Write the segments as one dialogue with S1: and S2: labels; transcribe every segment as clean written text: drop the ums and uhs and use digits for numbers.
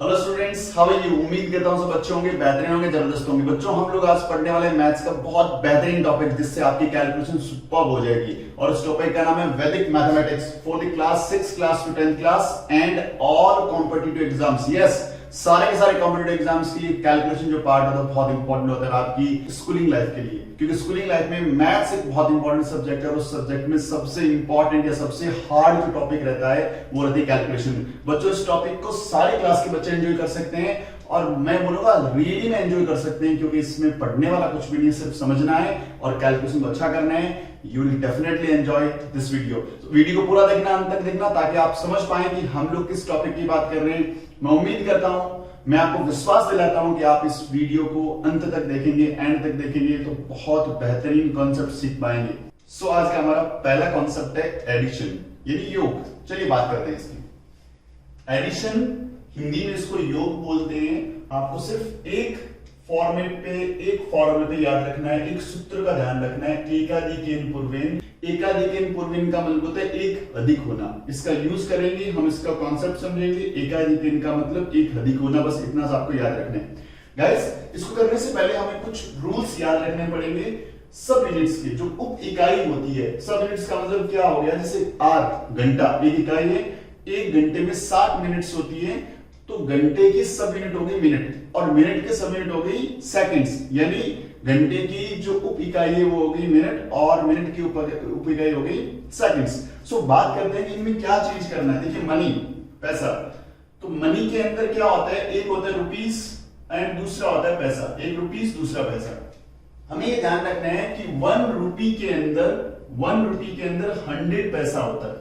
S1: Hello students, how are you. उम्मीद करता हूं सब अच्छे होंगे, बेहतरीन होंगे, जबरदस्त होंगे। बच्चों, हम लोग आज पढ़ने वाले मैथ्स का बहुत बेहतरीन टॉपिक जिससे आपकी कैलकुलेशन सुपर हो जाएगी। और इस टॉपिक का नाम है Vedic mathematics for the class 6 class to 10th class and all competitive exams. Yes, सारे के सारे कॉम्पिटिटिव एग्जाम्स के लिए कैलकुलेशन जो पार्ट होता है बहुत इंपॉर्टेंट होता है आपकी स्कूलिंग लाइफ के लिए, क्योंकि स्कूलिंग लाइफ में मैथ्स एक बहुत इंपॉर्टेंट सब्जेक्ट है और उस सब्जेक्ट में सबसे इंपॉर्टेंट या सबसे हार्ड जो टॉपिक रहता है वो रहती है कैलकुलेशन। बच्चों, इस टॉपिक को सारे क्लास के बच्चे एंजॉय कर सकते हैं और मैं बोलूंगा रियली में एंजॉय कर सकते हैं, क्योंकि इसमें पढ़ने वाला कुछ भी नहीं, सिर्फ समझना है और कैलकुलेशन को अच्छा करना है। You will definitely enjoy this video. Video को पूरा देखना, अंत तक देखना, ताकि आप समझ पाए कि हम लोग किस टॉपिक की बात कर रहे हैं। मैं उम्मीद करता हूं, मैं आपको विश्वास दिलाता हूं कि आप इस वीडियो को अंत तक देखेंगे, एंड तक देखेंगे तो बहुत बेहतरीन कॉन्सेप्ट सीख पाएंगे। सो आज का हमारा पहला कॉन्सेप्ट है एडिशन, यानी योग। चलिए बात करते हैं इसकी। एडिशन हिंदी में इसको योग बोलते हैं। आपको सिर्फ एक फॉर्मेट पे, एक फॉर्मूले पे याद रखना है, एक सूत्र का ध्यान रखना है, एकाधिकेन पूर्वेन। एकाधिकेन पूर्वेन का मतलब होता है एक अधिक होना। इसका यूज करेंगे, हम इसका कॉन्सेप्ट समझेंगे। एकाधिकेन का मतलब एक अधिक होना, बस इतना सा आपको याद रखना है। गाइस, इसको करने से पहले हमें कुछ रूल्स याद रखने पड़ेंगे। सब यूनिट्स की जो उप इकाई होती है, सब यूनिट्स का मतलब क्या हो गया, जैसे आर घंटा एक इकाई है, एक घंटे में 60 मिनट्स होती है, तो घंटे की सब यूनिट हो गई मिनट, और मिनट के सब यूनिट हो गई सेकंड्स। यानी घंटे की जो उप इकाई है वो हो गई मिनट, और मिनट की उप इकाई हो गई सेकंड्स। सो बात करते हैं कि इनमें क्या चेंज करना है। देखिए, मनी, पैसा, तो मनी के अंदर क्या होता है, एक होता है रुपीस एंड दूसरा होता है पैसा। एक रुपीस, दूसरा पैसा। हमें ये ध्यान रखना है कि 1 रुपी के अंदर 100 पैसा होता है।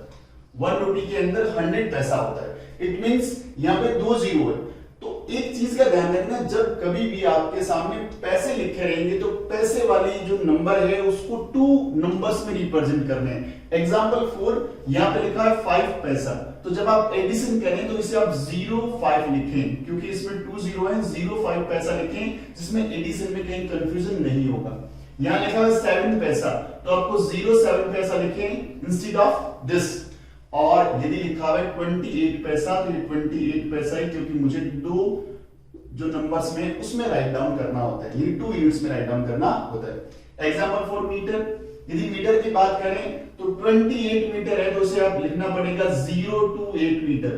S1: 1 रुपी के अंदर 100 पैसा होता है। इट मींस यहां पे 2 जीरो है। तो एक चीज का ध्यान रखना, जब कभी भी आपके सामने पैसे लिखे रहेंगे तो पैसे वाली जो नंबर है उसको 2 नंबर्स में रिप्रेजेंट करने हैं। एग्जांपल 4, यहां पे लिखा है 5 पैसा, तो जब आप एडिशन करें तो इसे आप 05 लिखें, क्योंकि इसमें 2 जीरो है। 05 पैसा लिखें, जिसमें एडिशन में कहीं कंफ्यूजन नहीं होगा। यहां लिखा है 7 पैसा, तो आपको 07 पैसा लिखें इंस्टेड ऑफ दिस। और यदि लिखा हुआ है 28 पैसा, तो ये 28 पैसा है, क्योंकि मुझे 2 जो नंबर्स में उसमें राइट डाउन करना होता है, ये 2 यूनिट्स में राइट डाउन करना होता है। एग्जांपल फॉर मीटर, यदि मीटर की बात करें तो 28 मीटर है, तो उसे आप लिखना पड़ेगा 0 to 8 मीटर।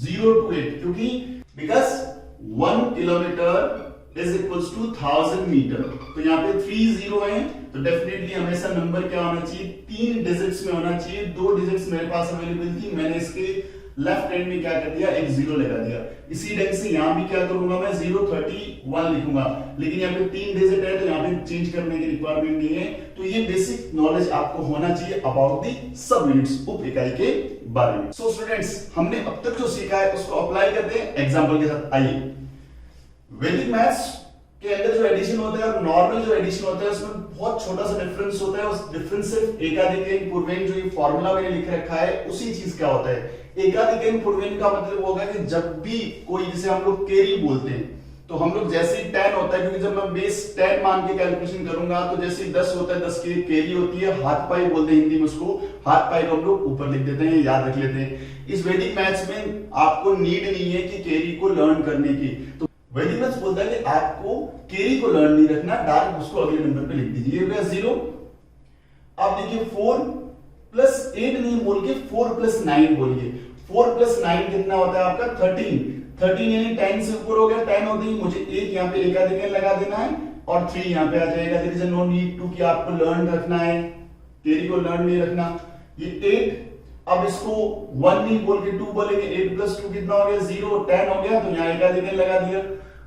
S1: 0 to 8, क्योंकि because 1 kilometre is equals to 1000 metre. तो यहाँ पे 3 जीरो है, तो डेफिनेटली हमेशा नंबर क्या होना चाहिए, 3 डिजिट्स में होना चाहिए। 2 डिजिट्स मेरे पास अवेलेबल थी, मैंने इसके लेफ्ट हैंड में क्या कर दिया, एक जीरो लगा दिया। इसी ढंग से यहां भी क्या करूंगा, मैं 031 लिखूंगा, लेकिन यहाँ पे 3 डिजिट है तो यहाँ पे चेंज करने की रिक्वायरमेंट नहीं है। तो ये बेसिक नॉलेज आपको होना चाहिए अबाउट दी सब यूनिट्स, उप इकाई के बारे में। सो स्टूडेंट्स, हमने अब तक जो सीखा है उसको अप्लाई करते हैं एग्जाम्पल के साथ। आइए, वैदिक मैथ्स के अंदर जो एडिशन होता है और नॉर्मल जो एडिशन होता है उसमें बहुत छोटा सा डिफरेंस होता है। उस डिफरेंस सिर्फ एकाधिकेन पूर्वेन जो ये फॉर्मूला मैंने लिख रखा है उसी चीज का होता है। एकाधिकेन पूर्वेन का मतलब होगा कि जब भी कोई, जिसे हम लोग कैरी बोलते हैं, तो हम लोग जैसे ही 10 होता है, क्योंकि जब मैं बेस 10 मान के कैलकुलेशन करूंगा तो जैसे 10 होता है, 10 की कैरी होती है, हाथ पाई बोलते हैं हिंदी में उसको, हाथ पाई को हम लोग ऊपर लिख देते हैं, याद रख लेते हैं। इस वैदिक मैथ्स में आपको नीड नहीं है कि कैरी को लर्न करने की। तो वैदिक मैथ्स बोलता है कि आपको कैरी को लर्न नहीं रखना, डायरेक्ट उसको अगले नंबर पे लिख दीजिए। ये हो गया 0। अब देखिए 4 प्लस 8 नहीं बोल के 4 प्लस 9 बोलिए। 4 प्लस 9 कितना होता है आपका 13। 13 यानी 10 से ऊपर हो गया, 10 होती है। मुझे एक यहाँ पे एकाधिकेन लगा देना है और 3 यहाँ पे आ जाएगा। There is no need to कि आपको लर्न रखना है, कैरी को लर्न नहीं रखना। ये 8, अब इसको 1 नहीं बोल के 2 बोलेंगे। 8 प्लस 2 कितना हो गया 0, 10 हो गया, तो यहाँ एकाधिकेन लगा दिया।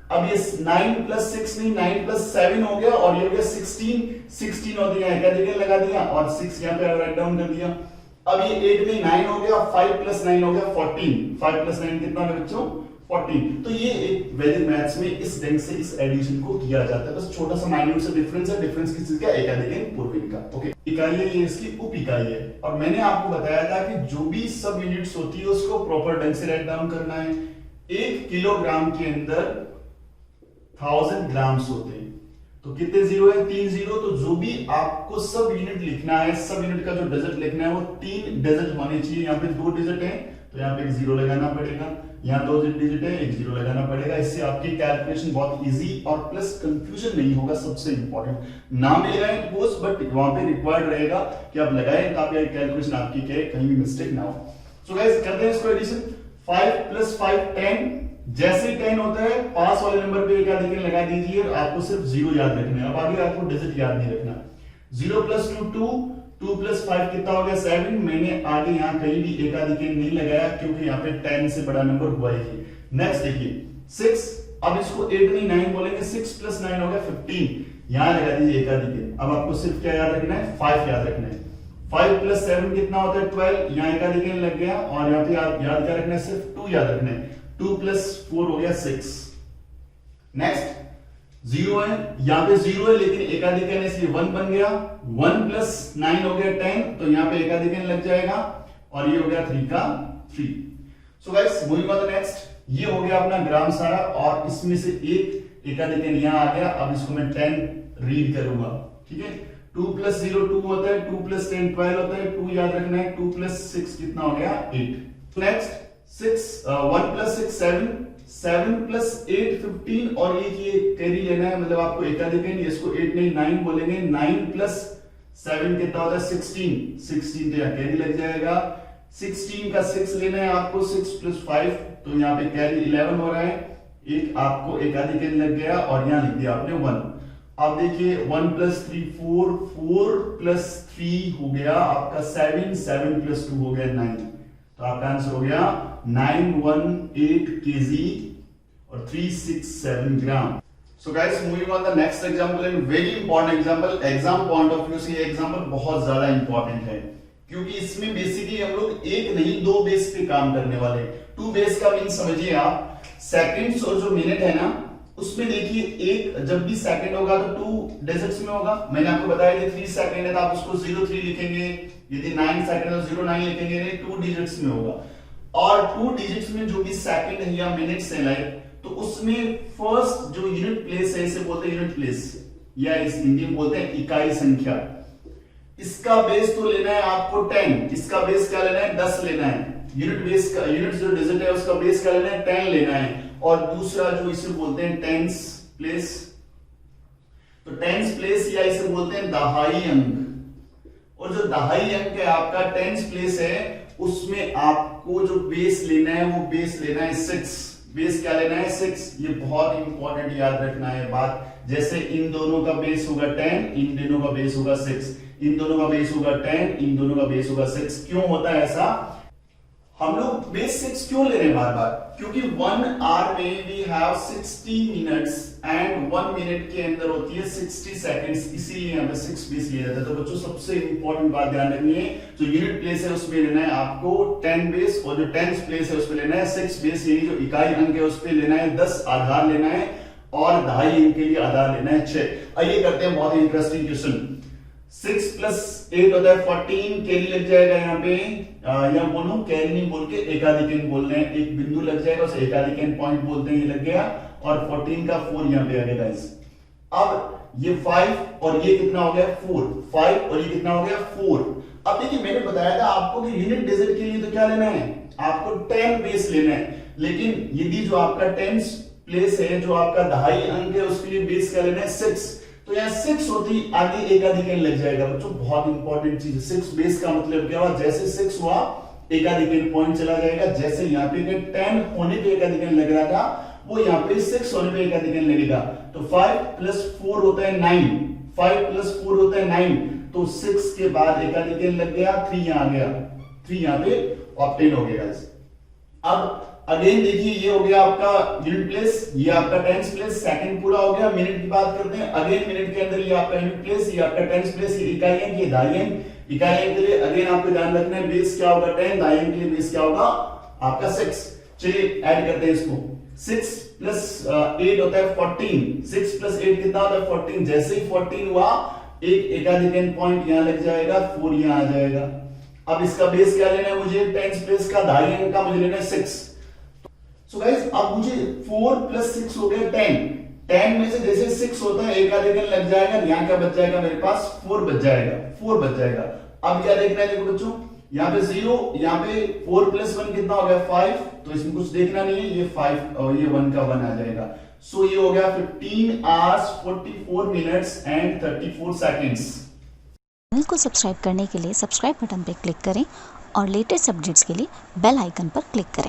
S1: अब ये 9 प्लस 6 नहीं, 9 प्लस 7 हो गया, और ये हो गया 16 होती है, एकाधिकेन लगा दिया और 6 यहाँ पे राइट डाउन कर दिया। अब ये 8 नहीं 9 हो गया, 5 प्लस 9 हो गया 14। 5 प्लस 9 कितना है बच्चों 14। तो ये एक वैदिक मैथ्स में इस ढंग से इस एडिशन को किया जाता है। बस छोटा सा माइन्यूट सा डिफरेंस है। डिफरेंस किस चीज का, एकाधिकेन पूर्वेन का। ओके, इकाई है, ये इसकी उप इकाई है। और मैंने आपको बताया था कि जो भी सब यूनिट्स होती है उसको प्रॉपर ढंग से राइट डाउन करना है। 1 किलोग्राम के अंदर 1000 ग्राम्स होते हैं, तो कितने जीरो है, 3 जीरो। तो जो भी आपको सब यूनिट लिखना है, सब यूनिट का जो डिजिट लिखना है वो 3 डिजिट होने चाहिए। यहाँ पे 2 डिजिट है, तो यहाँ पे एक जीरो लगाना पड़ेगा, यहाँ दो डिजिट है, एक जीरो लगाना पड़ेगा। इससे आपकी कैलकुलेशन बहुत इजी और प्लस कंफ्यूजन नहीं होगा। सबसे इंपॉर्टेंट नाम भी लगाएं सपोज, बट वहां पे रिक्वायर्ड रहेगा कि आप लगाएं ताकि कैलकुलेशन आपकी क्या कहीं भी मिस्टेक ना हो। सो गाइस करते हैं इसको एडिशन। 5 + 5 10, जैसे ही 10 होता है पास वाले नंबर पे एकाधिकन लगा दीजिए। आपको सिर्फ जीरो याद रखना है, अब आगे आपको डिजिट याद नहीं रखना। 0 + 2 2, 2 + 5 कितना हो गया 7। मैंने आगे यहाँ कहीं भी एकाधिकन नहीं लगाया क्योंकि यहाँ पे 10 से बड़ा नंबर हुआ ही। नेक्स्ट देखिए 6, अब इसको 8 नहीं 9 बोलेंगे। 6 + 9 हो गया 15, यहाँ लगा दीजिए एकाधिकन। अब आपको सिर्फ क्या याद रखना है 5 याद रखना है। 5 + 7 कितना होता है 12, यहाँ एकाधिकन लग गया और यहाँ पे याद क्या रखना है सिर्फ 2 याद रखना है। 2 + 4 हो गया 6। नेक्स्ट 0 है, यहाँ पे 0 है लेकिन एकाधिकन है इसलिए 1 बन गया। 1 + 9 हो गया 10, तो यहाँ पे एकाधिकन लग जाएगा और ये हो गया 3 का 3। सो guys moving on the next, ये हो गया अपना ग्राम सारा और इसमें से एक एकाधिकन यहाँ आ गया। अब इसको मैं 10 रीड करूंगा, ठीक है। 2 + 0 2 होता है, 2 + 10 12 होता है, 2 याद रखना है। 2 + 6 कितना हो गया 8। नेक्स्ट 1 + 6 7, 7 + 8 15 और ये कैरी लेना है, मतलब आपको एकाधिकन, इसको 8 नहीं 9 बोलेंगे। 9 + 7 कितना होता है 16, 16 तो यहाँ कैरी लग जाएगा। 16 का 6 लेना है आपको। 6 + 5 तो यहाँ पे कैरी 11 हो रहा है। एक आपको एकाधिकन लग गया और यहाँ लिख दिया आपने 1। अब देखिए 1 + 3 4, 4 + 3 हो गया आपका 7, 7 + 2 हो गया 9। तो आपका आंसर हो गया 918 kg और 367 gram. So guys moving on the next example, and very important example. Exam point of view से ये एग्जांपल बहुत ज्यादा इंपॉर्टेंट है क्योंकि इसमें बेसिकली हम लोग एक नहीं 2 बेस पे काम करने वाले। 2 बेस का मीन समझिए आप, सेकंड्स और जो मिनट है ना उसमें देखिए एक जब भी सेकंड होगा तो 2 डिजिट्स में होगा। मैंने आपको बताया कि 3 सेकंड है तो आप उसको 03 लिखेंगे, यदि 9 सेकंड है तो 09 लिखेंगे, नहीं 2 डिजिट्स में होगा। और 2 डिजिट्स में जो भी सेकंड है या मिनट्स है लाइक, तो उसमें फर्स्ट जो यूनिट प्लेस है इसे बोलते हैं यूनिट प्लेस, या इस हिंदी में बोलते हैं इकाई संख्या। इसका बेस तो लेना है आपको 10, इसका बेस क्या लेना है 10 लेना है। यूनिट बेस का, यूनिट जो डिजिट है उसका बेस क्या लेना है 10 लेना है। और दूसरा जो इसे बोलते हैं टेंस प्लेस, तो टेंस प्लेस या इसे बोलते हैं दहाई अंक। और जो दहाई अंक है आपका टेंस प्लेस है उसमें आपको जो बेस लेना है वो बेस लेना है 6। बेस क्या लेना है 6। ये बहुत इंपॉर्टेंट याद रखना है बात। जैसे इन दोनों का बेस होगा 10, इन दोनों का बेस होगा 6, इन दोनों का बेस होगा 10, इन दोनों का बेस होगा 6। क्यों होता है ऐसा? हम लोग बेस 6 क्यों ले रहे हैं बार बार? क्योंकि 1 आवर में we have 60 minutes and 1 minute के अंदर होती है 60 सेकंड्स, इसीलिए यहाँ पे 6 बेस लिया जाता है। तो बच्चों सबसे इंपॉर्टेंट बात ध्यान रखनी है, जो यूनिट प्लेस है उसमें लेना है आपको 10 बेस और जो टेंस प्लेस है उसमें लेना है 6 बेस। यानी जो इकाई अंक है उस पर लेना है 10, आधार लेना है, और दहाई अंक के लिए आधार लेना है 6। आइए करते हैं बहुत ही इंटरेस्टिंग क्वेश्चन। 6 + 8 होता है 14, कैरी लग जाएगा यहाँ पे, यहाँ बोलूं कैरी नहीं बोल के एकाधिकन बोलना है, एक बिंदु लग जाएगा उसे एकाधिकन पॉइंट बोलते हैं, ये लग गया। और 14 का 4 यहाँ पे आ गया गाइस। अब ये 5 और ये कितना हो गया 4, 5 और ये कितना हो गया 4। अब देखिए मैंने बताया था आपको कि यूनिट डिजिट के लिए तो क्या लेना है आपको 10 बेस लेना है, लेकिन यदि जो आपका टेंस प्लेस है, जो आपका दहाई अंक है, उसके लिए बेस क्या लेना है 6। तो यहाँ 6 होती आगे एकाधिकन लग जाएगा। बच्चों बहुत इंपॉर्टेंट चीज है, 6 बेस का मतलब क्या हुआ, जैसे 6 हुआ एकाधिकन पॉइंट चला जाएगा। जैसे यहाँ पे 10 होने पे एकाधिकन लग रहा था वो यहाँ पे 6 होने पे एकाधिकन लगेगा। तो 5 + 4 होता है 9, 5 + 4 होता है 9, तो 6 के बाद एकाधिकन लग गया, 3 यहाँ आ गया, 3 यहाँ पे ऑब्टेन हो गया। अब अगेन देखिए ये हो गया आपका यूनिट प्लेस, ये आपका टेंस प्लेस, सेकंड पूरा हो गया। मिनट की बात करते हैं, अगेन मिनट के अंदर ये आपका यूनिट प्लेस, ये आपका टेंस प्लेस, ये इकाई अंक, ये दहाई अंक। इकाई अंक के लिए अगेन आपको ध्यान रखना है बेस क्या होगा 10, दहाई अंक के लिए बेस क्या होगा आपका 6। चलिए ऐड करते हैं इसको। 6 + 8 होता है 14, 6 + 8 कितना होता है 14। जैसे ही 14 हुआ एक एकाधिकन पॉइंट यहाँ लग जाएगा, 4 यहाँ आ जाएगा। अब इसका बेस क्या लेना है मुझे, टेंस प्लेस का, दहाई अंक का मुझे लेना है 6। सो गाइस अब मुझे 4 + 6 हो गया 10। 10 में से जैसे 6 होता है एकाधिकन लग जाएगा, यहाँ क्या बच जाएगा मेरे पास 4 बच जाएगा, 4 बच जाएगा। अब क्या देखना है देखो बच्चों, यहाँ पे 0, यहाँ पे 4 + 1 कितना हो गया 5, तो इसमें कुछ देखना नहीं है, ये 5 और ये 1 का 1 आ जाएगा। सो ये हो गया 15 hours 44 minutes and 34 seconds।
S2: Channel को सब्सक्राइब करने के लिए सब्सक्राइब बटन पर क्लिक करें और लेटेस्ट अपडेट्स के लिए बेल आइकन पर क्लिक करें।